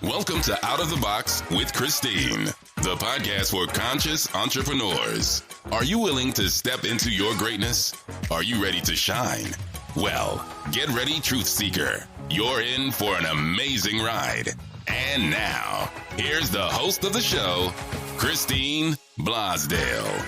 Welcome to Out of the Box with Christine, the podcast for conscious entrepreneurs. Are you willing to step into your greatness? Are you ready to shine? Well, get ready, Truth Seeker. You're in for an amazing ride. And now, here's the host of the show, Christine Blosdale.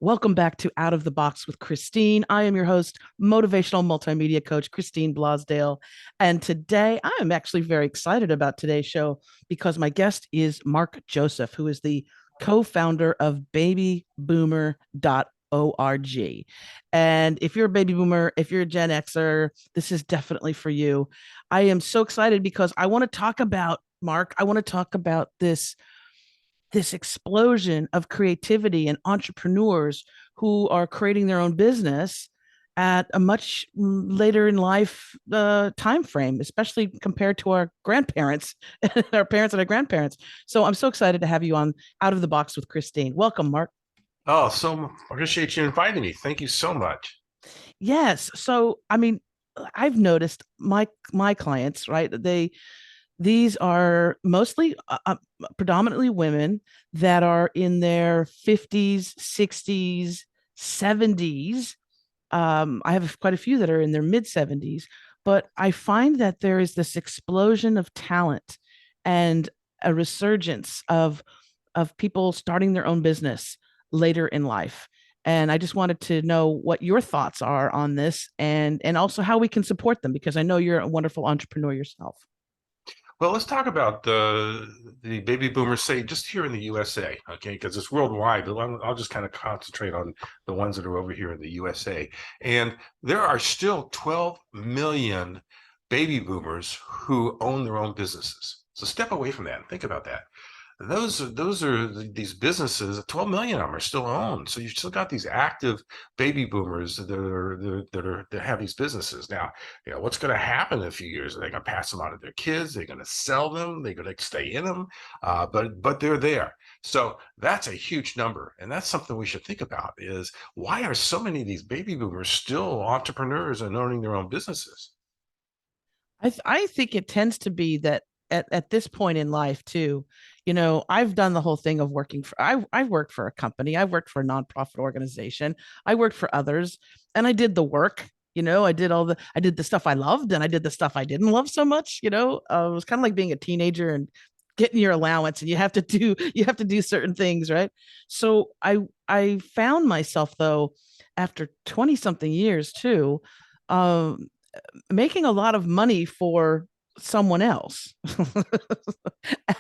Welcome back to Out of the Box with Christine. I am your host, motivational multimedia coach, Christine Blosdale. And today I am actually very excited about today's show because my guest is Marc Joseph, who is the co-founder of babyboomer.org. And if you're a baby boomer, if you're a Gen Xer, this is definitely for you. I am so excited because I want to talk about, Marc, I want to talk about this explosion of creativity and entrepreneurs who are creating their own business at a much later in life time frame, especially compared to our grandparents, our parents and our grandparents. So I'm so excited to have you on Out of the Box with Christine. Welcome, Marc. Oh, so appreciate you inviting me. Thank you so much. Yes. So, I mean, I've noticed my clients, right? These are mostly predominantly women that are in their 50s, 60s, 70s. I have quite a few that are in their mid 70s, but I find that there is this explosion of talent and a resurgence of people starting their own business later in life. And I just wanted to know what your thoughts are on this and also how we can support them, because I know you're a wonderful entrepreneur yourself. Well, let's talk about the baby boomers, say just here in the USA, okay? Because it's worldwide, but I'll just kind of concentrate on the ones that are over here in the USA. And there are still 12 million baby boomers who own their own businesses. So step away from that and think about that. Those are these businesses. 12 million of them are still owned. So you've still got these active baby boomers that have these businesses. Now, you know, what's going to happen in a few years? Are they going to pass them on to their kids? They're going to sell them. They're going to stay in them. But they're there. So that's a huge number. And that's something we should think about, is why are so many of these baby boomers still entrepreneurs and owning their own businesses? I think it tends to be that at this point in life too, you know, I've done the whole thing of working for, I've worked for a company, I've worked for a nonprofit organization, I worked for others, and I did the work, you know, I did the stuff I loved, and I did the stuff I didn't love so much, you know. It was kind of like being a teenager and getting your allowance, and you have to do certain things, right? So I found myself, though, after 20 something years too, um, making a lot of money for someone else.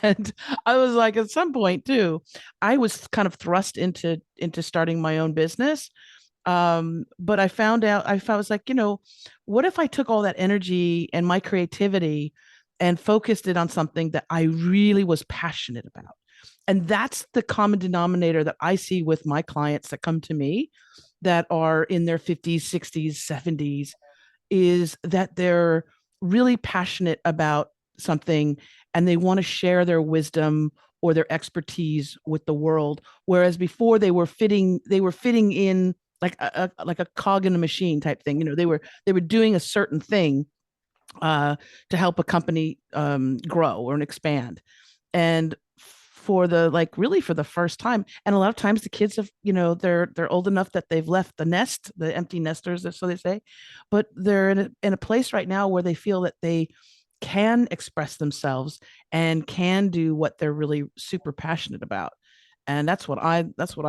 And I was like, at some point too, I was kind of thrust into starting my own business. But I was like, you know, what if I took all that energy and my creativity and focused it on something that I really was passionate about? And that's the common denominator that I see with my clients that come to me that are in their 50s, 60s, 70s, is that they're really passionate about something and they want to share their wisdom or their expertise with the world. Whereas before they were fitting in like a cog in a machine type thing. You know, they were doing a certain thing to help a company grow or expand. And for the first time, and a lot of times the kids have, you know, they're old enough that they've left the nest, the empty nesters, so they say, but they're in a place right now where they feel that they can express themselves and can do what they're really super passionate about. And that's what I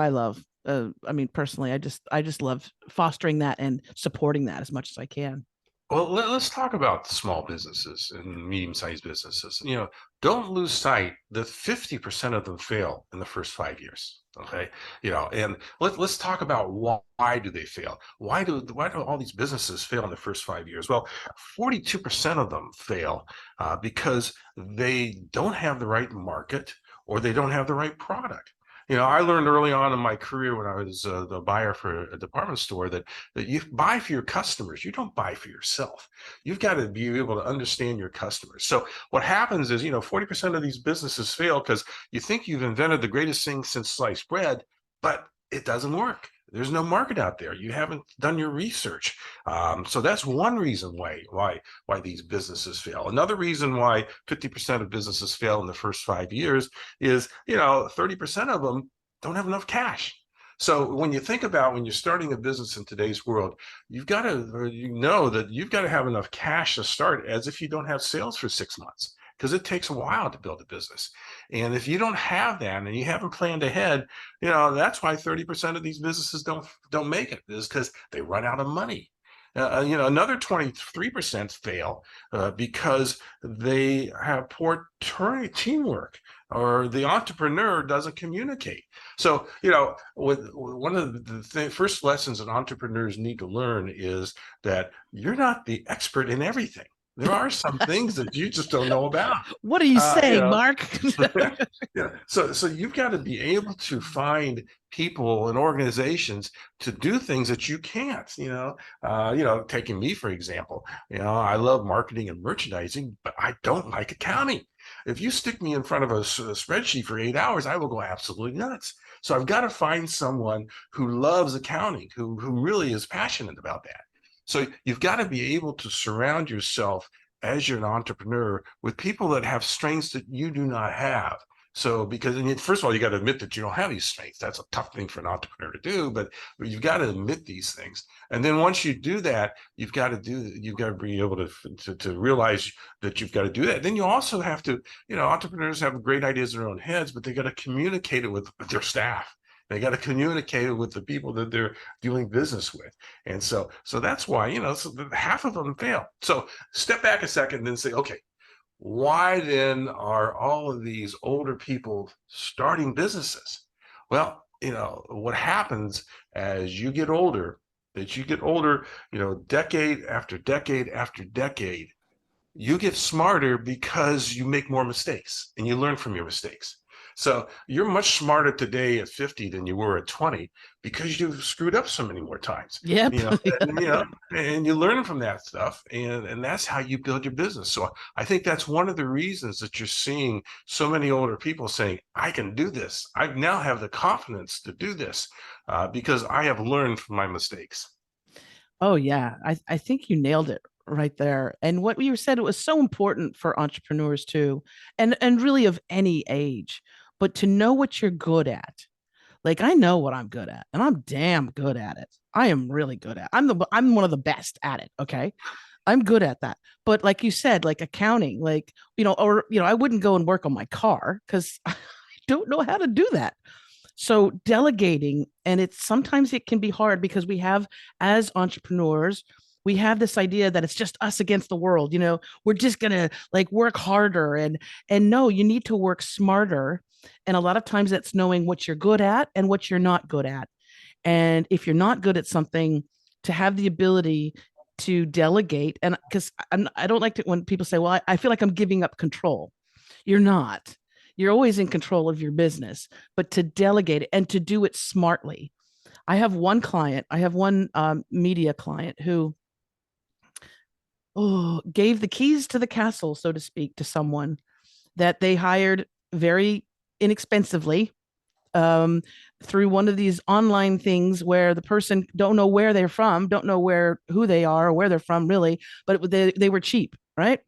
love. I mean, personally, I just love fostering that and supporting that as much as I can. Well, let's talk about small businesses and medium-sized businesses. You know, don't lose sight that 50% of them fail in the first 5 years. Okay, you know, and let's talk about why do they fail? Why do all these businesses fail in the first 5 years? Well, 42% of them fail because they don't have the right market or they don't have the right product. You know, I learned early on in my career when I was the buyer for a department store that you buy for your customers. You don't buy for yourself. You've got to be able to understand your customers. So what happens is, you know, 40% of these businesses fail because you think you've invented the greatest thing since sliced bread, but it doesn't work. There's no market out there. You haven't done your research. So that's one reason why these businesses fail. Another reason why 50% of businesses fail in the first 5 years is, 30% of them don't have enough cash. So when you think about when you're starting a business in today's world, you've got to, that you've got to have enough cash to start, as if you don't have sales for 6 months, because it takes a while to build a business. And if you don't have that and you haven't planned ahead, that's why 30% of these businesses don't make it, is because they run out of money. Another 23% fail because they have poor teamwork, or the entrepreneur doesn't communicate. So, with one of the first lessons that entrepreneurs need to learn is that you're not the expert in everything. There are some things that you just don't know about. What are you saying, Mark? So you've got to be able to find people and organizations to do things that you can't. Taking me for example, I love marketing and merchandising, but I don't like accounting. If you stick me in front of a spreadsheet for 8 hours, I will go absolutely nuts. So I've got to find someone who loves accounting, who really is passionate about that. So you've got to be able to surround yourself, as you're an entrepreneur, with people that have strengths that you do not have. So first of all, you got to admit that you don't have these strengths. That's a tough thing for an entrepreneur to do, but you've got to admit these things. And then once you do that, you've got to be able to realize that you've got to do that. Then you also have to, entrepreneurs have great ideas in their own heads, but they got to communicate it with their staff. They got to communicate it with the people that they're doing business with. And so that's why, so half of them fail. So step back a second and then say, okay, why then are all of these older people starting businesses? Well, what happens as you get older, decade after decade after decade, you get smarter because you make more mistakes and you learn from your mistakes. So you're much smarter today at 50 than you were at 20 because you've screwed up so many more times. Yep. And you learn from that stuff, and that's how you build your business. So I think that's one of the reasons that you're seeing so many older people saying, I can do this. I now have the confidence to do this because I have learned from my mistakes. Oh yeah, I think you nailed it right there. And what you said, it was so important for entrepreneurs too, and really of any age, but to know what you're good at. Like, I know what I'm good at, and I'm damn good at it. I am really good at it. I'm one of the best at it. Okay. I'm good at that. But like you said, like accounting, like, I wouldn't go and work on my car because I don't know how to do that. So delegating, and sometimes it can be hard because as entrepreneurs, we have this idea that it's just us against the world. We're just going to like work harder, and no, you need to work smarter. And a lot of times that's knowing what you're good at and what you're not good at. And if you're not good at something, to have the ability to delegate. And because I don't like it when people say, well, I feel like I'm giving up control. You're not. You're always in control of your business, but to delegate it and to do it smartly. I have one media client who gave the keys to the castle, so to speak, to someone that they hired very inexpensively through one of these online things where the person don't know where they're from, don't know who they are or where they're from really, but they were cheap, right?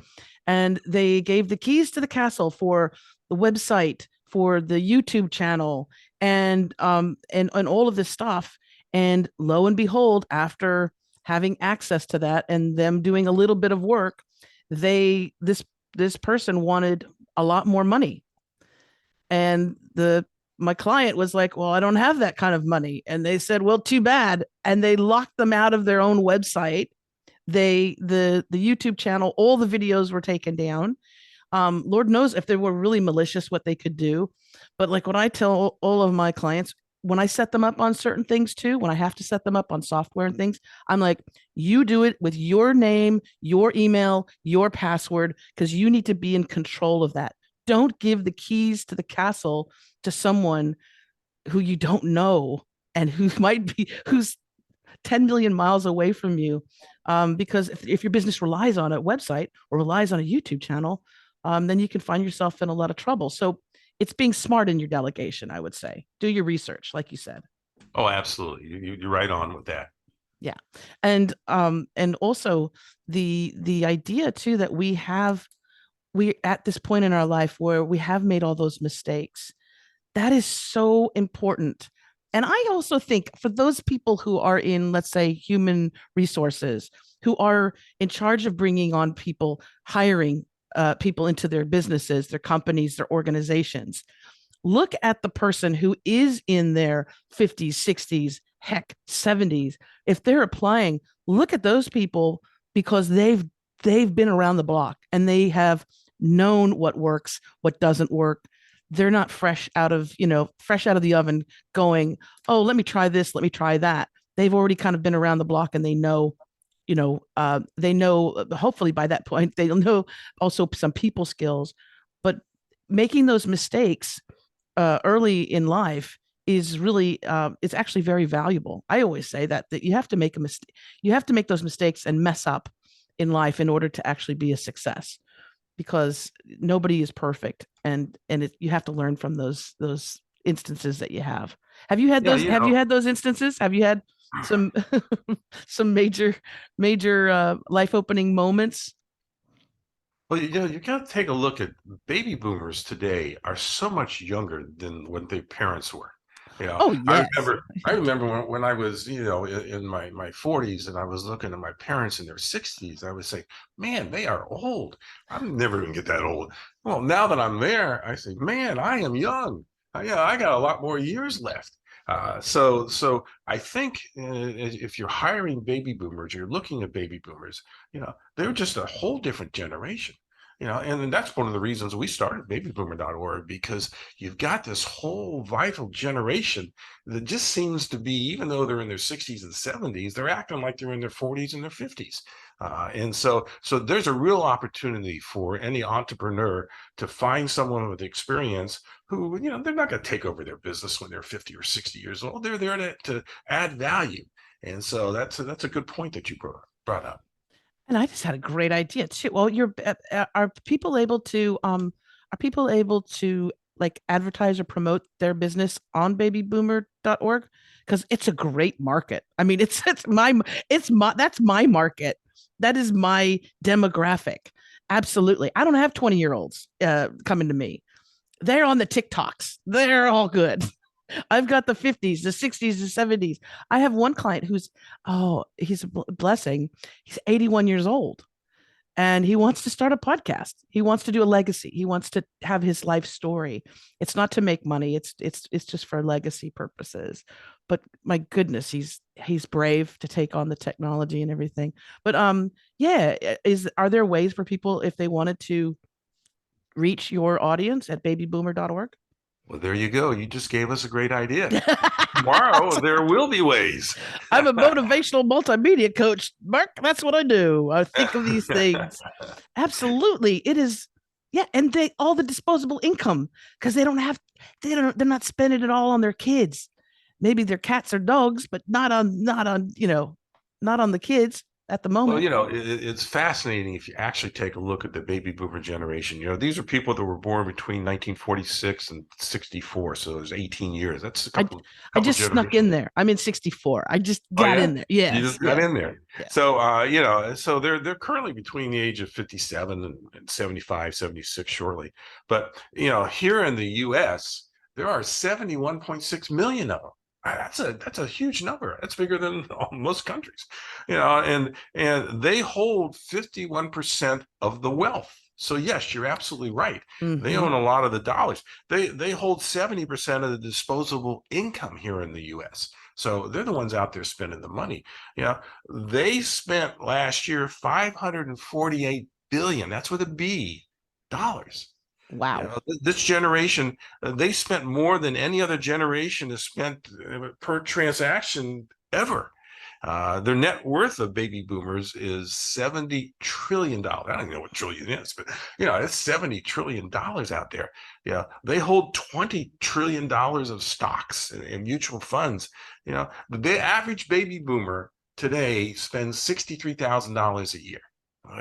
And they gave the keys to the castle for the website, for the YouTube channel, and all of this stuff. And lo and behold, after having access to that and them doing a little bit of work, this person wanted a lot more money. And my client was like, well, I don't have that kind of money. And they said, well, too bad. And they locked them out of their own website. The YouTube channel, all the videos were taken down. Lord knows if they were really malicious, what they could do. But like what I tell all of my clients, when I set them up on certain things too, when I have to set them up on software and things, I'm like, you do it with your name, your email, your password, because you need to be in control of that. Don't give the keys to the castle to someone who you don't know and who's 10 million miles away from you. Because if your business relies on a website or relies on a YouTube channel, then you can find yourself in a lot of trouble. So it's being smart in your delegation, I would say. Do your research, like you said. Oh, absolutely. You're right on with that. Yeah. And also the idea too that we at this point in our life where we have made all those mistakes, that is so important. And I also think for those people who are in, let's say, human resources, who are in charge of bringing on people, hiring people into their businesses, their companies, their organizations, look at the person who is in their 50s, 60s, heck, 70s. If they're applying, look at those people because they've been around the block and they have known what works, what doesn't work. They're not fresh out of, fresh out of the oven going, "Oh, let me try this, let me try that." They've already kind of been around the block and they know, hopefully by that point they'll know also some people skills. But making those mistakes early in life is really it's actually very valuable. I always say that you have to make a mistake, you have to make those mistakes and mess up in life in order to actually be a success, because nobody is perfect, and you have to learn from those instances that you have. Have you had Yeah, those? Have you had those instances? Have you had some some major life opening moments? well, you got to take a look at baby boomers today are so much younger than when their parents were. You know, Oh I yes. remember, I remember when I was, in my 40s and I was looking at my parents in their 60s, I would say, man, they are old. I'm never going to get that old. Well, now that I'm there, I say, man, I am young. Yeah, I got a lot more years left. So I think if you're hiring baby boomers, you're looking at baby boomers, they're just a whole different generation. And that's one of the reasons we started babyboomer.org, because you've got this whole vital generation that just seems to be, even though they're in their 60s and 70s, they're acting like they're in their 40s and their 50s. And so there's a real opportunity for any entrepreneur to find someone with experience who, they're not going to take over their business when they're 50 or 60 years old. They're there to add value. And so that's a good point that you brought up. And I just had a great idea too. Well, are people able to like advertise or promote their business on babyboomer.org? Because it's a great market. I mean, it's my that's my market. That is my demographic. Absolutely. I don't have 20-year-olds coming to me. They're on the TikToks. They're all good. I've got the 50s, the 60s, the 70s. I have one client he's a blessing. He's 81 years old and he wants to start a podcast. He wants to do a legacy. He wants to have his life story. It's not to make money. It's just for legacy purposes. But my goodness, he's brave to take on the technology and everything. But yeah, are there ways for people if they wanted to reach your audience at babyboomer.org? Well, there you go. You just gave us a great idea. Tomorrow, there will be ways. I'm a motivational multimedia coach, Mark. That's what I do. I think of these things. Absolutely. It is. Yeah. And all the disposable income, because they're not spending it all on their kids. Maybe their cats or dogs, but not on the kids at the Well, moment. it's fascinating if you actually take a look at the baby boomer generation. These are people that were born between 1946 and 64. So there's 18 years. That's a I, couple I couple just snuck in generations. there. I'm in 64. I just Oh got yeah, in there. you Yes. just got Yes. in there. Yeah. So so they're currently between the age of 57 and 75, 76 shortly. But here in the US, there are 71.6 million of them. That's a huge number. That's bigger than most countries. And they hold 51% of the wealth. So yes, you're absolutely right. They Mm-hmm. own a lot of the dollars. They hold 70% of the disposable income here in the US. So they're the ones out there spending the money. They spent last year 548 billion. That's with a B, dollars. Wow. This generation, they spent more than any other generation has spent per transaction ever. Their net worth of baby boomers is $70 trillion. I don't even know what trillion is, but it's $70 trillion out there. Yeah, they hold $20 trillion of stocks and mutual funds. The average baby boomer today spends $63,000 a year.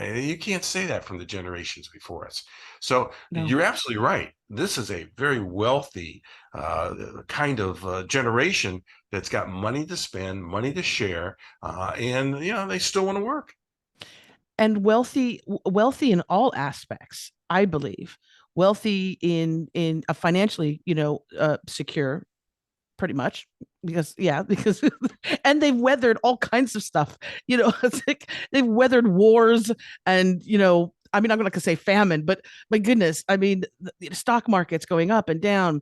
You can't say that from the generations before us. So No. you're absolutely right. This is a very wealthy kind of generation that's got money to spend, money to share, and they still want to work. And wealthy in all aspects, I believe. Wealthy in a financially, secure, pretty much, because and they've weathered all kinds of stuff. It's like they've weathered wars, and I mean, I'm not going to say famine, but my goodness, I mean, the stock market's going up and down.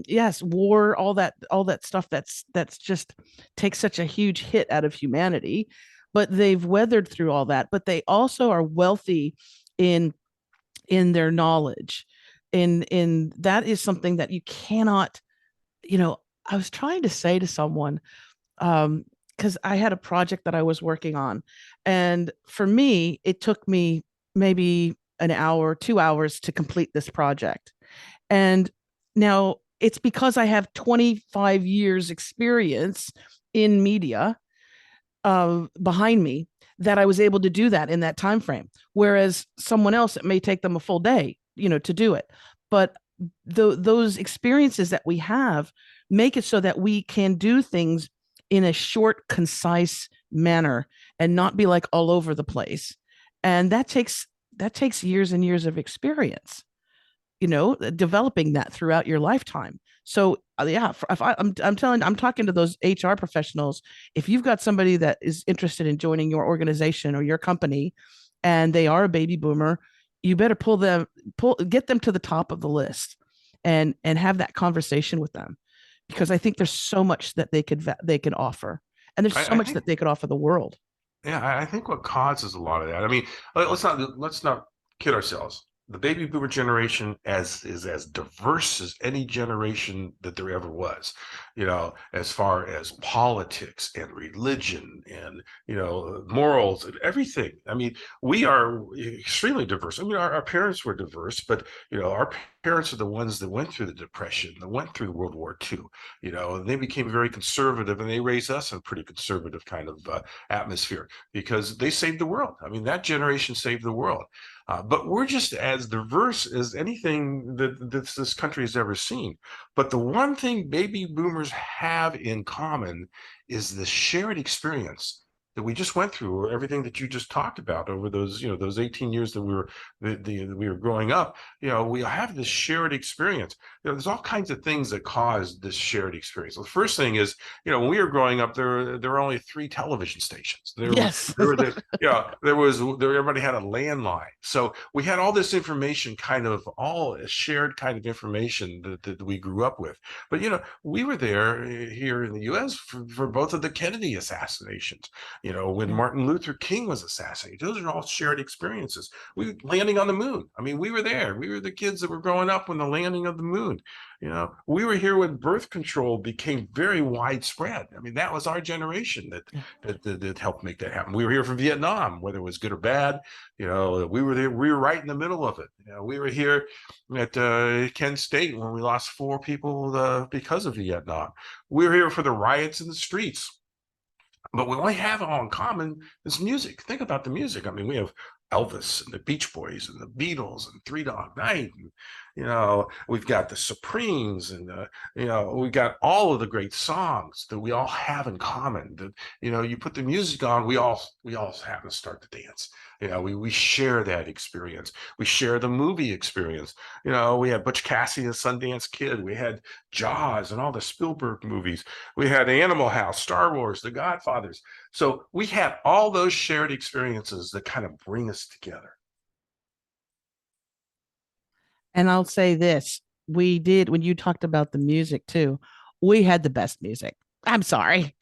Yes, war, all that stuff that's just takes such a huge hit out of humanity. But they've weathered through all that. But they also are wealthy in their knowledge. In that is something that you cannot, I was trying to say to someone, because I had a project that I was working on. And for me, it took me maybe an hour, 2 hours to complete this project. And now it's because I have 25 years experience in media behind me that I was able to do that in that time frame. Whereas someone else, it may take them a full day, to do it. But those experiences that we have make it so that we can do things in a short, concise manner and not be like all over the place. And that takes years and years of experience, developing that throughout your lifetime. So yeah, if I'm talking to those HR professionals. If you've got somebody that is interested in joining your organization or your company, and they are a baby boomer, you better get them to the top of the list, and have that conversation with them, because I think there's so much that they can offer, and there's so I much think, that they could offer the world. yeah, I think what causes a lot of that. I mean, let's not kid ourselves. The baby boomer generation is as diverse as any generation that there ever was, as far as politics and religion and morals and everything. I mean, we are extremely diverse. I mean, our parents were diverse, but our parents are the ones that went through the Depression, that went through World War II. And they became very conservative, and they raised us in a pretty conservative kind of atmosphere because they saved the world. I mean, that generation saved the world. But we're just as diverse as anything that this country has ever seen. But the one thing baby boomers have in common is the shared experience that we just went through, or everything that you just talked about over those 18 years that we were growing up. We have this shared experience. There's all kinds of things that cause this shared experience. The first thing is, when we were growing up, there were only 3 television stations. Yes. Everybody had a landline, so we had all this information, kind of all shared kind of information that we grew up with. But we were there here in the U.S. for both of the Kennedy assassinations. When Yeah. Martin Luther King was assassinated. Those are all shared experiences. We landing on the moon. I mean, we were there. We were the kids that were growing up when the landing of the moon. We were here when birth control became very widespread. I mean, that was our generation that helped make that happen. We were here for Vietnam, whether it was good or bad. We were there. We were right in the middle of it. We were here at Kent State when we lost 4 people because of Vietnam. We were here for the riots in the streets. But what we have all in common is music. Think about the music. I mean, we have Elvis and the Beach Boys and the Beatles and Three Dog Night. And, we've got the Supremes, and we got all of the great songs that we all have in common. That you put the music on, we all happen to start to dance. We share that experience. We share the movie experience. We had Butch Cassidy and Sundance Kid. We had Jaws and all the Spielberg movies. We had Animal House, Star Wars, The Godfathers. So we had all those shared experiences that kind of bring us together. And I'll say this, we did, when you talked about the music too, we had the best music. I'm sorry.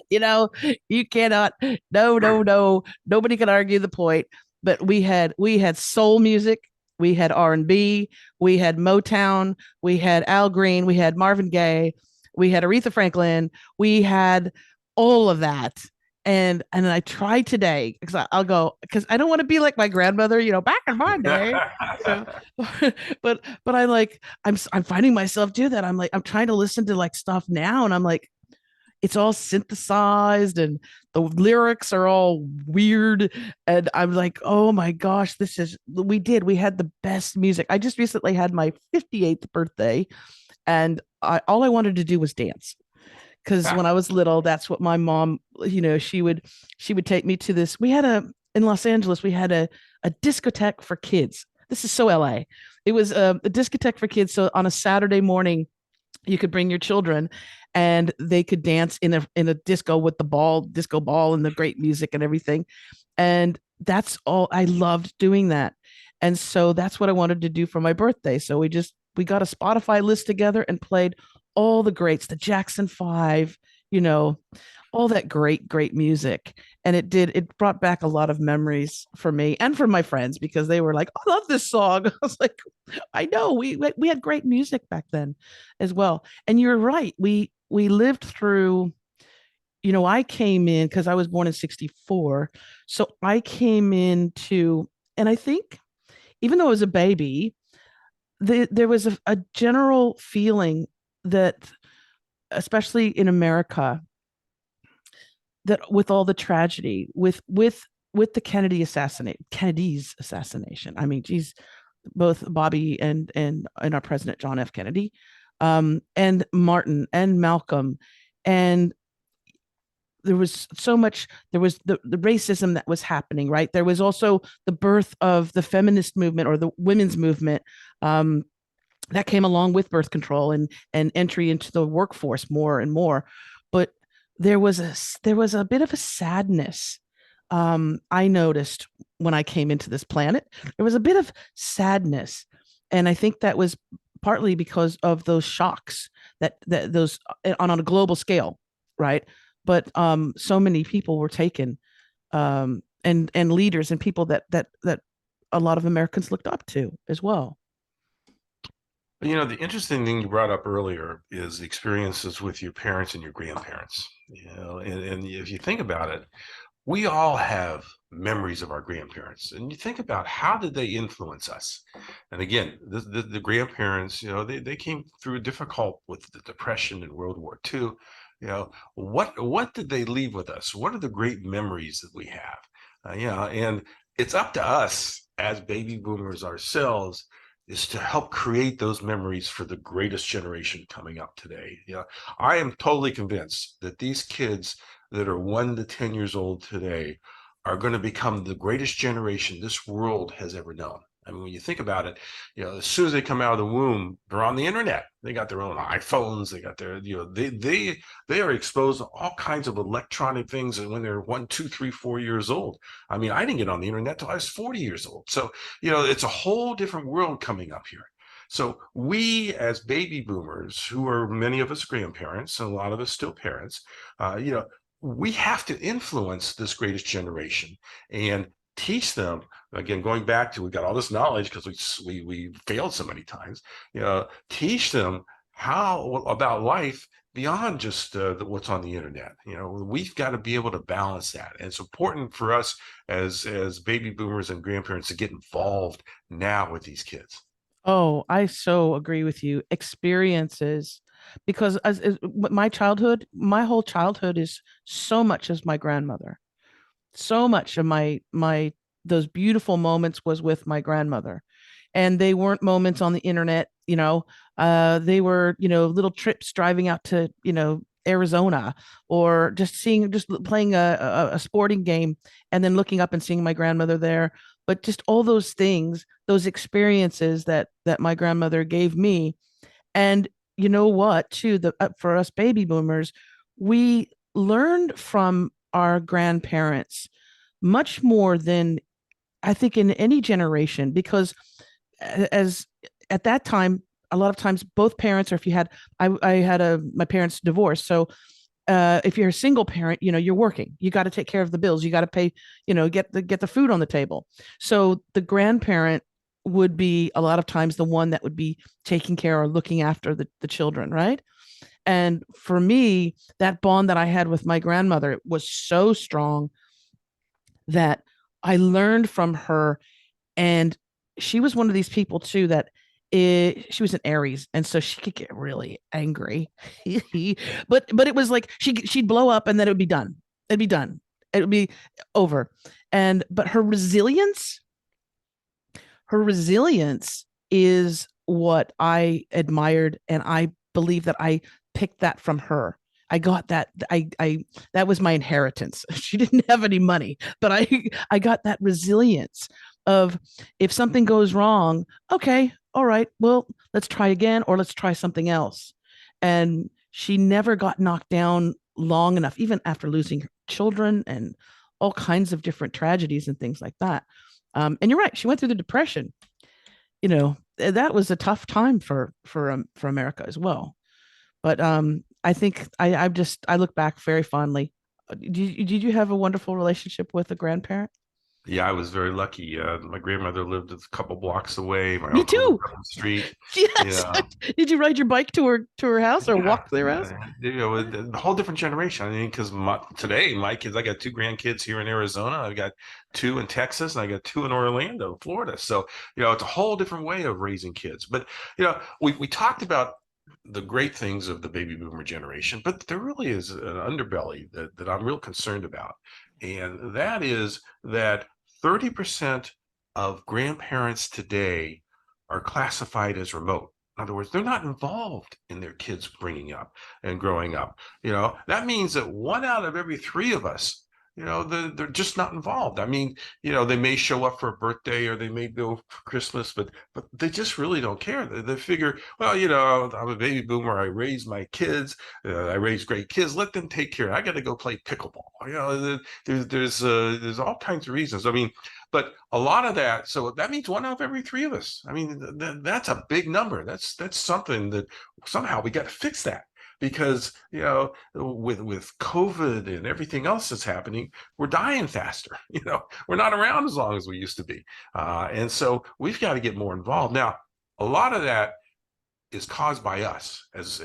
you know, you cannot, no, no, no, nobody can argue the point. But we had soul music, we had R&B, we had Motown, we had Al Green, we had Marvin Gaye, we had Aretha Franklin, we had all of that. And I tried today because I'll go, because I don't want to be like my grandmother, back in my day, you know. but I'm finding myself do that. I'm like, I'm trying to listen to like stuff now, and I'm like, it's all synthesized and the lyrics are all weird. And I'm like, oh my gosh, we had the best music. I just recently had my 58th birthday, and all I wanted to do was dance. Because Ah, when I was little, that's what my mom, she would take me to this. In Los Angeles, we had a discotheque for kids. This is so LA. It was a discotheque for kids. So on a Saturday morning, you could bring your children and they could dance in a disco with the disco ball and the great music and everything. And that's all I loved doing that. And so that's what I wanted to do for my birthday. So we got a Spotify list together and played all the greats, the Jackson 5, you know, all that great music. And it brought back a lot of memories for me and for my friends, because they were like, I love this song. I was like, I know we had great music back then as well. And you're right. We lived through, I came in because I was born in 64. So I came into, and I think even though I was a baby, there was a general feeling that, especially in America, that with all the tragedy, with the Kennedy's assassination. I mean, geez, both Bobby and our president John F. Kennedy, and Martin and Malcolm, and there was so much. There was the racism that was happening, right? There was also the birth of the feminist movement or the women's movement. That came along with birth control and entry into the workforce more and more. But there was a bit of a sadness. I noticed when I came into this planet, there was a bit of sadness, and I think that was partly because of those shocks that those on a global scale, right? But so many people were taken, and leaders and people that a lot of Americans looked up to as well. the interesting thing you brought up earlier is experiences with your parents and your grandparents. And if you think about it, we all have memories of our grandparents, and you think about how did they influence us. And again, the grandparents, they came through difficult with the Depression and World War II. What did they leave with us? What are the great memories that we have? And it's up to us as baby boomers ourselves is to help create those memories for the greatest generation coming up today. I am totally convinced that these kids that are 1 to 10 years old today are going to become the greatest generation this world has ever known. I mean, when you think about it, as soon as they come out of the womb, they're on the internet. They got their own iPhones. They got their, they are exposed to all kinds of electronic things. And when they're 1, 2, 3, 4 years old, I mean, I didn't get on the internet till I was 40 years old. So, it's a whole different world coming up here. So we, as baby boomers, who are many of us grandparents and a lot of us still parents, we have to influence this greatest generation and teach them, again, going back to, we got all this knowledge because we failed so many times, teach them how about life beyond just what's on the internet. We've got to be able to balance that, and it's important for us as baby boomers and grandparents to get involved now with these kids. Oh, I so agree with you. Experiences, because my whole childhood is so much as my grandmother. So much of my those beautiful moments was with my grandmother, and they weren't moments on the internet. They were little trips driving out to Arizona, or just playing a sporting game and then looking up and seeing my grandmother there. But just all those things, those experiences that my grandmother gave me. And you know what, too, for us baby boomers, we learned from our grandparents much more than I think in any generation, because as at that time, a lot of times both parents, or if you had, I had my parents divorced. So if you're a single parent, you're working, you got to take care of the bills, you got to pay, get the food on the table. So the grandparent would be a lot of times the one that would be taking care or looking after the children, right? And for me, that bond that I had with my grandmother was so strong that I learned from her. And she was one of these people too that she was an Aries, and so she could get really angry. But it was like she'd blow up, and then it would be done. It'd be done. It would be over. But her resilience is what I admired, and I believe that I picked that from her. I got that. I that was my inheritance. She didn't have any money, but I got that resilience of, if something goes wrong, okay, all right, well, let's try again, or let's try something else. And she never got knocked down long enough, even after losing children and all kinds of different tragedies and things like that. And you're right, she went through the Depression. That was a tough time for America as well. But I think I look back very fondly. Did you have a wonderful relationship with a grandparent? Yeah, I was very lucky. My grandmother lived a couple blocks away. My Me uncle lived too. up the street. Yes. Yeah, Did you ride your bike to her house, or yeah, walk to their house? yeah. The whole different generation. I mean, because today my kids, I got two grandkids here in Arizona. I've got two in Texas, and I got two in Orlando, Florida. So it's a whole different way of raising kids. But we talked about the great things of the baby boomer generation, but there really is an underbelly that I'm real concerned about. And that is that 30% of grandparents today are classified as remote. In other words, they're not involved in their kids bringing up and growing up. That means that one out of every three of us, they're just not involved. I mean, they may show up for a birthday or they may go for Christmas, but they just really don't care. They figure, well, I'm a baby boomer. I raised my kids. I raised great kids. Let them take care. I got to go play pickleball. There's all kinds of reasons. I mean, but a lot of that. So that means one out of every three of us. I mean, that's a big number. That's something that somehow we got to fix that. Because with COVID and everything else that's happening, we're dying faster. We're not around as long as we used to be, and so we've got to get more involved. Now, a lot of that is caused by us as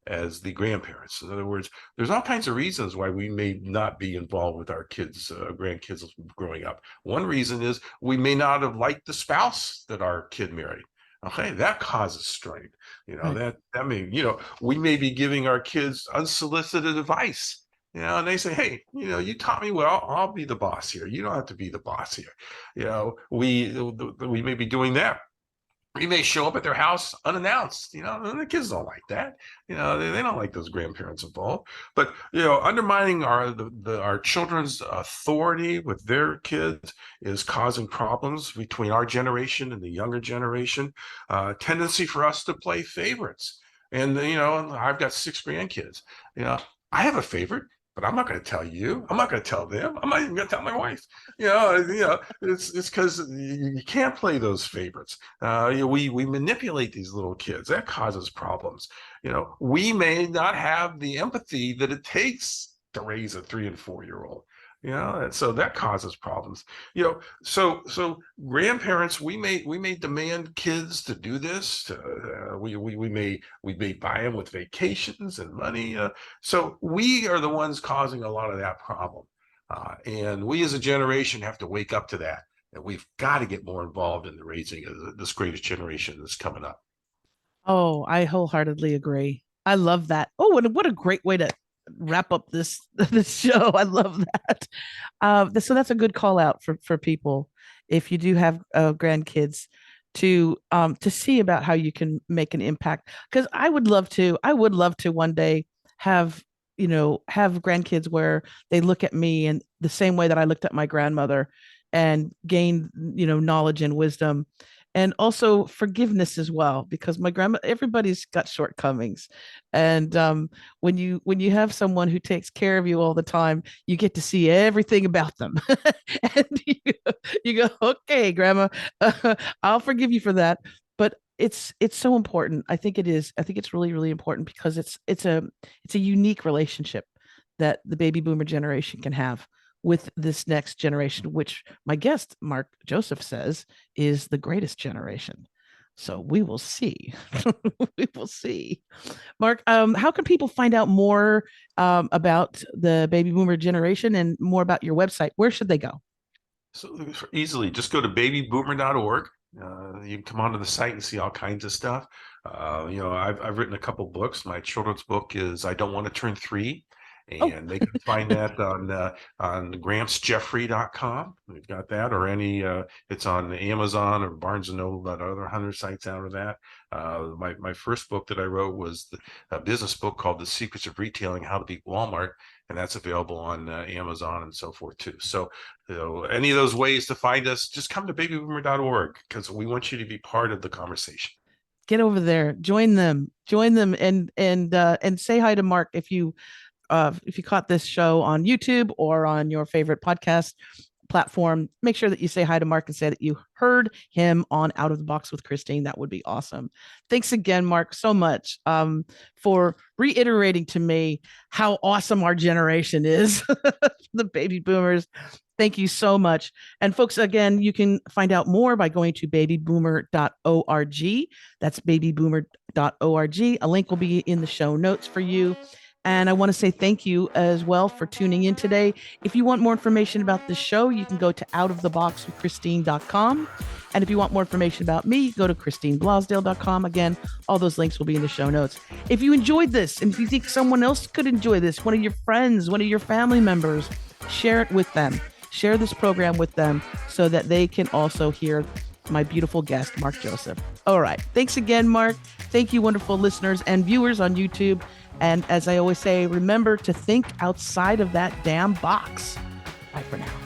the grandparents. In other words, there's all kinds of reasons why we may not be involved with our kids, grandkids growing up. One reason is we may not have liked the spouse that our kid married. Okay, that causes strain. Right. That mean, we may be giving our kids unsolicited advice. And they say, hey, you taught me well, I'll be the boss here. You don't have to be the boss here. We may be doing that. We may show up at their house unannounced, and the kids don't like that. They don't like those grandparents involved. But undermining our children's authority with their kids is causing problems between our generation and the younger generation. Tendency for us to play favorites, and I've got 6 grandkids. I have a favorite, but I'm not going to tell you. I'm not going to tell them. I'm not even going to tell my wife. It's because you can't play those favorites. We manipulate these little kids. That causes problems. We may not have the empathy that it takes to raise a 3 and 4-year-old. And so that causes problems. So grandparents, we may demand kids to do this. We may buy them with vacations and money. So we are the ones causing a lot of that problem, and we as a generation have to wake up to that. And we've got to get more involved in the raising of this greatest generation that's coming up. Oh, I wholeheartedly agree. I love that. Oh, what a great way to wrap up this show. I love that. So that's a good call out for people, if you do have grandkids, to see about how you can make an impact. Because I would love to one day have have grandkids where they look at me in the same way that I looked at my grandmother, and gain knowledge and wisdom, and also forgiveness as well, because my grandma, everybody's got shortcomings. And when you have someone who takes care of you all the time, you get to see everything about them. And you go, okay, grandma, I'll forgive you for that. But it's so important. I think it is. I think it's really, really important, because it's a unique relationship that the baby boomer generation can have with this next generation, which my guest, Marc Joseph, says is the greatest generation. So we will see. We will see. Marc, how can people find out more about the baby boomer generation and more about your website? Where should they go? So easily, just go to babyboomer.org. You can come onto the site and see all kinds of stuff. I've written a couple books. My children's book is I Don't Want to Turn 3. And they can find that on gramsjeffrey.com. We've got that, or it's on Amazon or Barnes and Noble, about other 100 sites out of that. My first book that I wrote was a business book called The Secrets of Retailing: How to Beat Walmart, and that's available on Amazon and so forth too. So, any of those ways to find us, just come to babyboomer.org, because we want you to be part of the conversation. Get over there, join them, and say hi to Marc if you caught this show on YouTube or on your favorite podcast platform. Make sure that you say hi to Marc and say that you heard him on Out of the Box with Christine. That would be awesome. Thanks again, Marc, so much for reiterating to me how awesome our generation is, the baby boomers. Thank you so much. And folks, again, you can find out more by going to babyboomer.org. That's babyboomer.org. A link will be in the show notes for you. And I want to say thank you as well for tuning in today. If you want more information about the show, you can go to outoftheboxwithchristine.com. And if you want more information about me, go to christineblosdale.com. Again, all those links will be in the show notes. If you enjoyed this, and if you think someone else could enjoy this, one of your friends, one of your family members, share it with them. Share this program with them so that they can also hear my beautiful guest, Marc Joseph. All right. Thanks again, Marc. Thank you, wonderful listeners and viewers on YouTube. And as I always say, remember to think outside of that damn box. Bye for now.